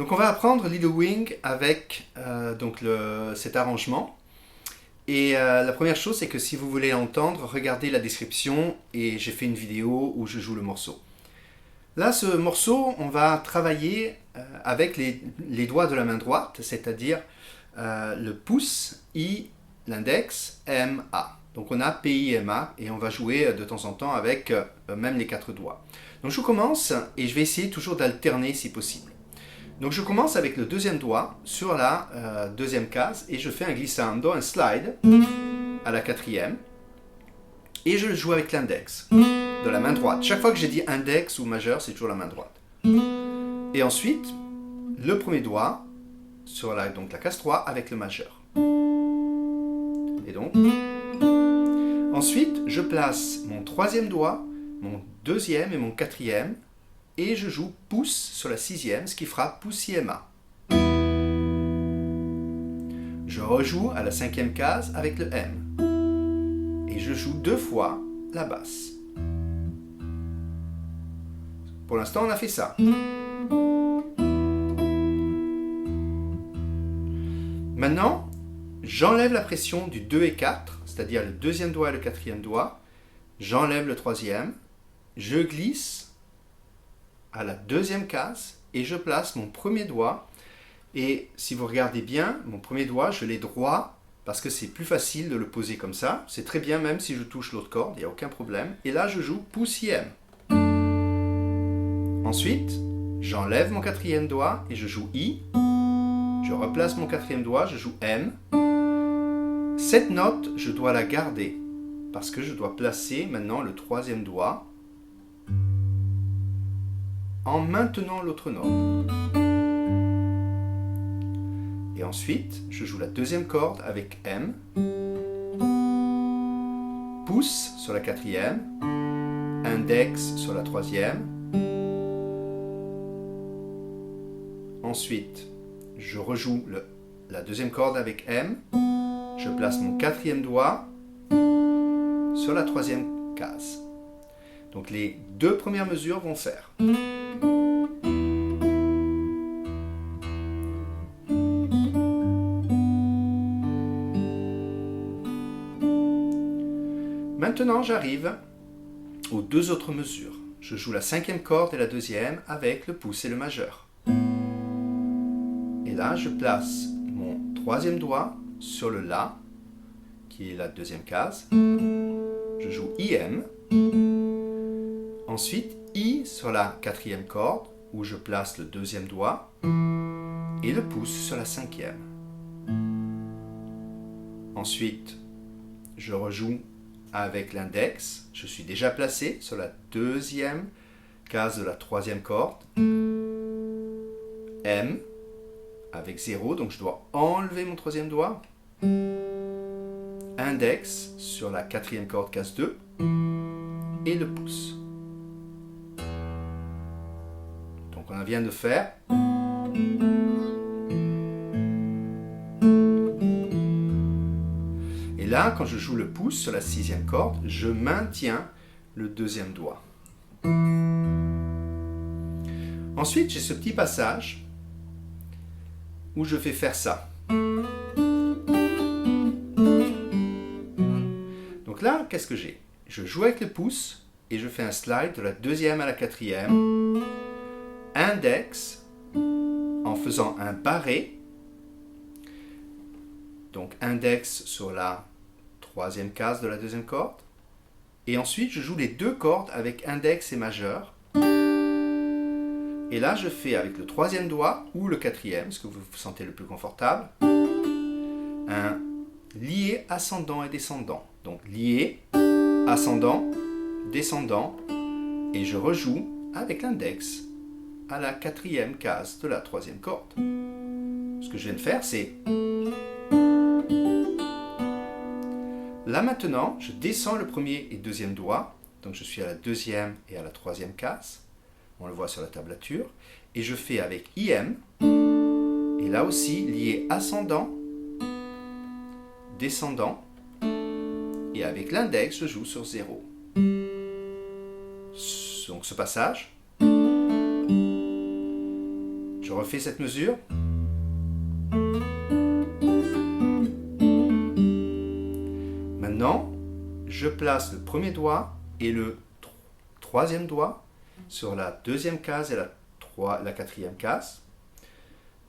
Donc on va apprendre Little Wing avec cet arrangement. Et la première chose, c'est que si vous voulez l'entendre, regardez la description et j'ai fait une vidéo où je joue le morceau. Là, ce morceau, on va travailler avec les doigts de la main droite, c'est-à-dire le pouce, I, l'index, M, A. Donc on a P, I, M, A et on va jouer de temps en temps avec même les 4 doigts. Donc je commence et je vais essayer toujours d'alterner si possible. Donc je commence avec le deuxième doigt sur la deuxième case et je fais un glissando, un slide à la quatrième et je joue avec l'index de la main droite. Chaque fois que j'ai dit index ou majeur, c'est toujours la main droite. Et ensuite, le premier doigt sur la case 3 avec le majeur. Et donc, ensuite, je place mon troisième doigt, mon deuxième et mon quatrième et je joue pouce sur la sixième, ce qui fera pouce I, M, A. Je rejoue à la cinquième case avec le M. Et je joue 2 fois la basse. Pour l'instant, on a fait ça. Maintenant, j'enlève la pression du 2 et 4, c'est-à-dire le deuxième doigt et le quatrième doigt. J'enlève le troisième. Je glisse à la deuxième case et je place mon premier doigt. Et si vous regardez bien, mon premier doigt, je l'ai droit parce que c'est plus facile de le poser comme ça. C'est très bien même si je touche l'autre corde, il n'y a aucun problème. Et là, je joue pouce I, M. Ensuite, j'enlève mon quatrième doigt et je joue I. Je replace mon quatrième doigt, je joue M. Cette note, je dois la garder parce que je dois placer maintenant le troisième doigt en maintenant l'autre note. Et ensuite, je joue la deuxième corde avec M, pouce sur la quatrième, index sur la troisième. Ensuite, je rejoue la deuxième corde avec M, je place mon quatrième doigt sur la troisième case. Donc les 2 premières mesures vont faire. Maintenant, j'arrive aux 2 autres mesures. Je joue la cinquième corde et la deuxième avec le pouce et le majeur. Et là, je place mon troisième doigt sur le La, qui est la deuxième case. Je joue IM. Ensuite, I sur la quatrième corde, où je place le deuxième doigt, et le pouce sur la cinquième. Ensuite, je rejoue avec l'index. Je suis déjà placé sur la deuxième case de la troisième corde. M avec 0, donc je dois enlever mon troisième doigt. Index sur la quatrième corde, case 2, et le pouce. Donc on vient de faire. Et là, quand je joue le pouce sur la sixième corde, je maintiens le deuxième doigt. Ensuite, j'ai ce petit passage où je fais faire ça. Donc là, qu'est-ce que j'ai? Je joue avec le pouce et je fais un slide de la deuxième à la quatrième. Index en faisant un barré. Donc index sur la troisième case de la deuxième corde. Et ensuite, je joue les 2 cordes avec index et majeur. Et là, je fais avec le troisième doigt ou le quatrième, ce que vous vous sentez le plus confortable, un lié ascendant et descendant. Donc lié, ascendant, descendant, et je rejoue avec l'index à la quatrième case de la troisième corde. Ce que je viens de faire, c'est... Là maintenant, je descends le premier et deuxième doigt, donc je suis à la deuxième et à la troisième case. On le voit sur la tablature, et je fais avec IM, et là aussi lié ascendant, descendant, et avec l'index je joue sur 0. Donc ce passage, Je refais cette mesure. Maintenant, je place le premier doigt et le troisième doigt sur la deuxième case et la quatrième case.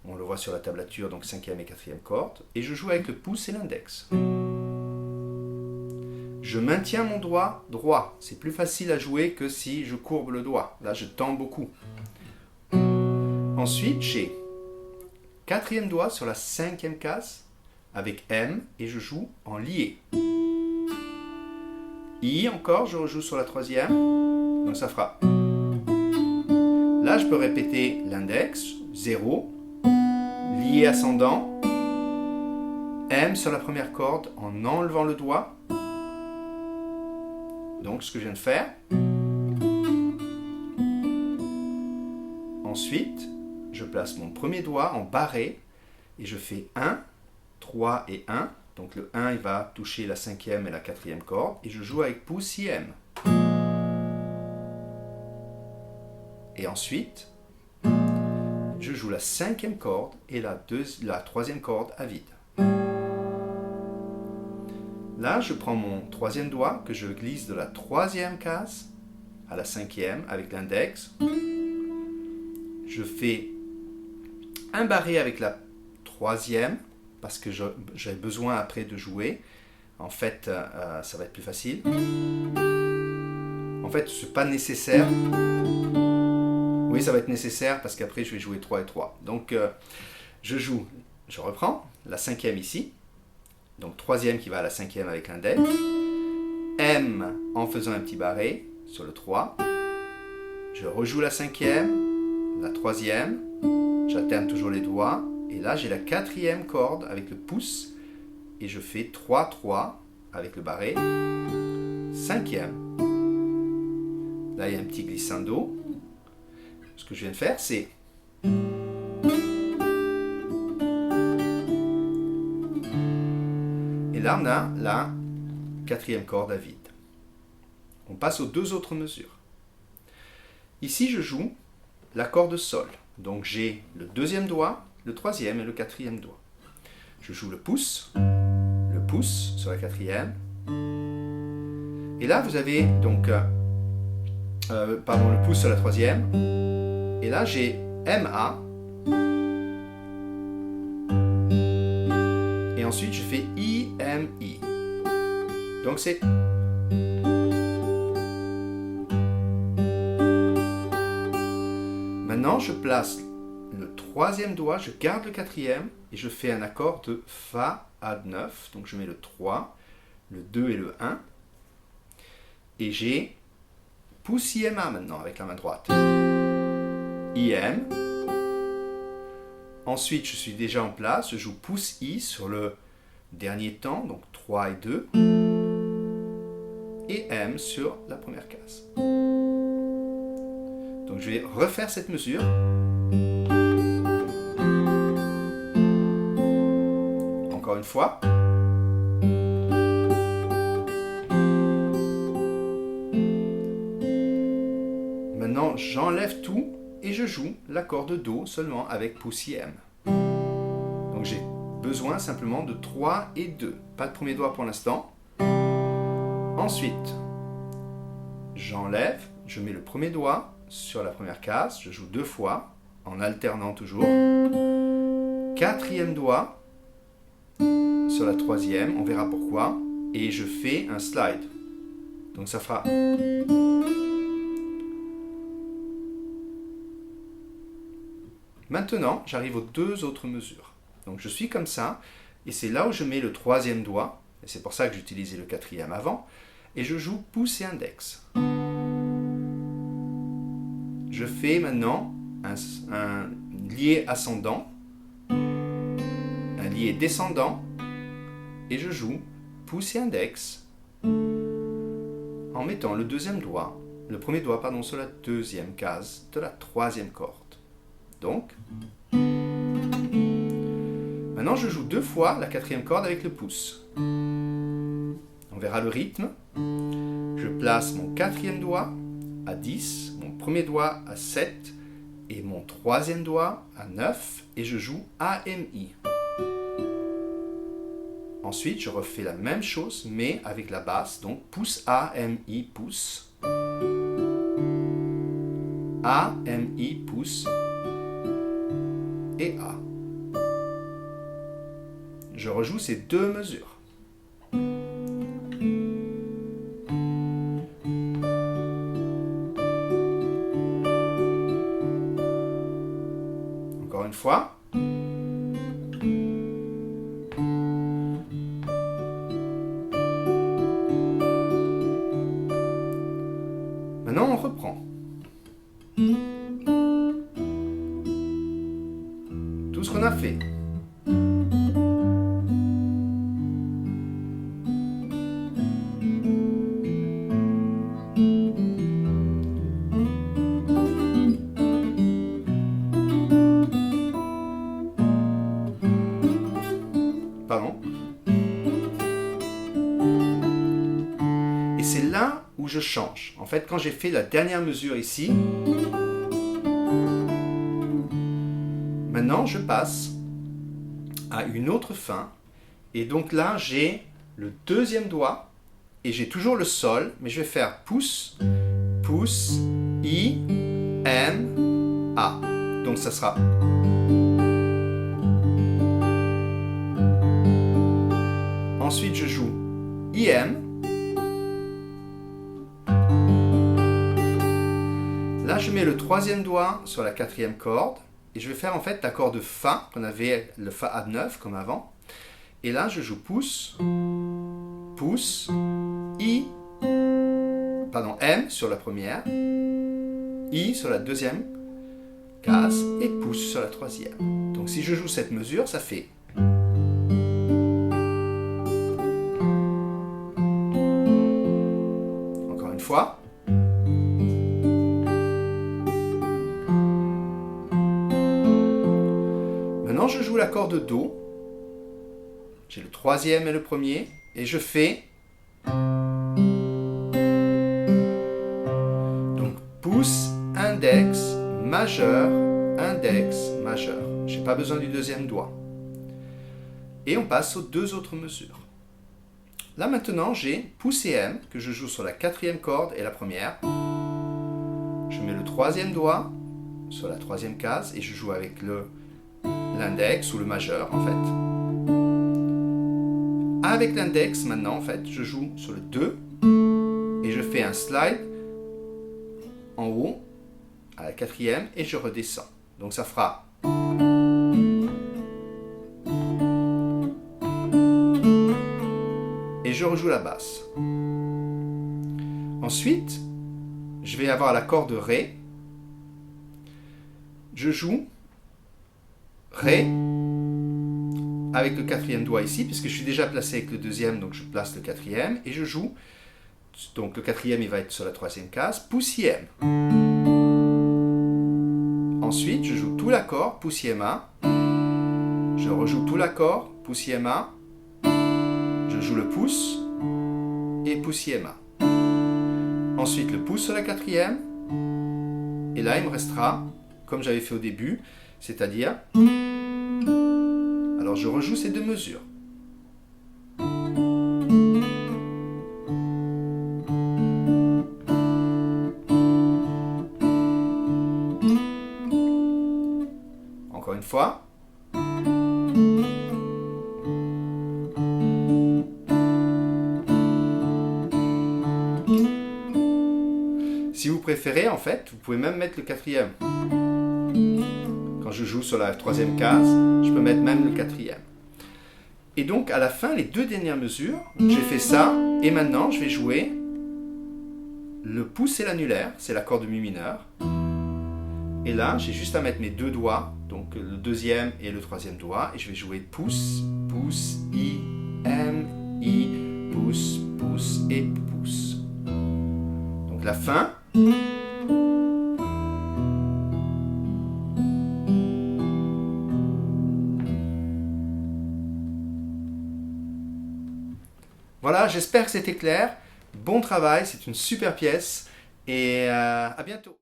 On le voit sur la tablature, donc cinquième et quatrième corde. Et je joue avec le pouce et l'index. Je maintiens mon doigt droit. C'est plus facile à jouer que si je courbe le doigt. Là, je tends beaucoup. Ensuite, j'ai quatrième doigt sur la cinquième case avec M et je joue en lié. I encore, je rejoue sur la troisième. Donc ça fera. Là, je peux répéter l'index, 0, lié ascendant, M sur la première corde en enlevant le doigt. Donc ce que je viens de faire. Ensuite, je place mon premier doigt en barré et je fais 1, 3 et 1. Donc le 1 il va toucher la cinquième et la quatrième corde et je joue avec pouce et M. Et ensuite, je joue la cinquième corde et la troisième corde à vide. Là, je prends mon troisième doigt que je glisse de la troisième case à la cinquième avec l'index. Je fais un barré avec la troisième parce que j'ai besoin après de jouer. En fait, ça va être plus facile. En fait, ce n'est pas nécessaire. Oui, ça va être nécessaire parce qu'après, je vais jouer 3 et 3. Donc, je reprends la cinquième ici. Donc, troisième qui va à la cinquième avec l'index. M en faisant un petit barré sur le 3. Je rejoue la cinquième, la troisième. J'alterne toujours les doigts. Et là, j'ai la quatrième corde avec le pouce. Et je fais 3, 3 avec le barré. Cinquième. Là, il y a un petit glissando. Ce que je viens de faire, c'est... Et là, on a la quatrième corde à vide. On passe aux deux autres mesures. Ici, je joue l'accord de sol. Donc, j'ai le deuxième doigt, le troisième et le quatrième doigt. Je joue le pouce sur la quatrième. Et là, vous avez donc... le pouce sur la troisième. Et là, j'ai MA. Et ensuite, je fais IMI. Donc, c'est... Maintenant, je place le troisième doigt, je garde le quatrième et je fais un accord de Fa add 9. Donc, je mets le 3, le 2 et le 1. Et j'ai pouce IMA maintenant avec la main droite. IM. Ensuite, je suis déjà en place. Je joue pouce I sur le dernier temps, donc 3 et 2. Et M sur la première case. Donc, je vais refaire cette mesure. Encore une fois. Maintenant, j'enlève tout et je joue l'accord de Do seulement avec pouce IM. Donc j'ai besoin simplement de 3 et 2. Pas de premier doigt pour l'instant. Ensuite, j'enlève, je mets le premier doigt sur la première case, je joue 2 fois, en alternant toujours. Quatrième doigt sur la troisième, on verra pourquoi. Et je fais un slide. Donc ça fera... Maintenant, j'arrive aux deux autres mesures. Donc je suis comme ça, et c'est là où je mets le troisième doigt, et c'est pour ça que j'utilisais le quatrième avant, et je joue pouce et index. Je fais maintenant un lié ascendant, un lié descendant, et je joue pouce et index en mettant le deuxième doigt, le premier doigt, pardon, sur la deuxième case de la troisième corde. Donc, maintenant je joue 2 fois la quatrième corde avec le pouce. On verra le rythme. Je place mon quatrième doigt à 10, mon premier doigt à 7 et mon troisième doigt à 9 et je joue A-M-I. Ensuite, je refais la même chose mais avec la basse, donc pouce A-M-I, pouce. A-M-I, pouce. Et A. Je rejoue ces deux mesures. Encore une fois. Maintenant, on reprend. Tout ce qu'on a fait. Pardon. Et c'est là où je change. En fait, quand j'ai fait la dernière mesure ici, maintenant je passe à une autre fin. Et donc là, j'ai le deuxième doigt et j'ai toujours le sol, mais je vais faire pouce, pouce, I, M, A. Donc ça sera. Ensuite, je joue IM. Là, je mets le troisième doigt sur la quatrième corde et je vais faire en fait l'accord de Fa, qu'on avait le Fa à 9 comme avant. Et là, je joue pouce, pouce, I, pardon, M sur la première, I sur la deuxième case et pouce sur la troisième. Donc si je joue cette mesure, ça fait. Encore une fois. Maintenant, je joue l'accord de Do. J'ai le troisième et le premier, et je fais. Donc, pouce, index, majeur, index, majeur. Je n'ai pas besoin du deuxième doigt. Et on passe aux deux autres mesures. Là maintenant, j'ai pouce et M, que je joue sur la quatrième corde et la première. Je mets le troisième doigt sur la troisième case, et je joue avec l'index ou le majeur en fait. Avec l'index maintenant en fait, je joue sur le 2 et je fais un slide en haut à la quatrième et je redescends. Donc ça fera. Et je rejoue la basse. Ensuite, je vais avoir l'accord de Ré. Je joue Ré avec le quatrième doigt ici, puisque je suis déjà placé avec le deuxième, donc je place le quatrième, et je joue, donc le quatrième il va être sur la troisième case, pouce IM. Ensuite, je joue tout l'accord, pouce IMA, je rejoue tout l'accord, pouce IMA, je joue le pouce, et pouce IMA. Ensuite, le pouce sur la quatrième, et là il me restera, comme j'avais fait au début, c'est-à-dire... Alors je rejoue ces deux mesures. Encore une fois. Si vous préférez, en fait, vous pouvez même mettre le quatrième. Quand je joue sur la troisième case, je peux mettre même le quatrième. Et donc, à la fin, les deux dernières mesures, j'ai fait ça, et maintenant, je vais jouer le pouce et l'annulaire, c'est l'accord de Mi mineur. Et là, j'ai juste à mettre mes deux doigts, donc le deuxième et le troisième doigt, et je vais jouer pouce, pouce, I, M, I, pouce, pouce et pouce. Donc la fin. Voilà, j'espère que c'était clair. Bon travail, c'est une super pièce et à bientôt.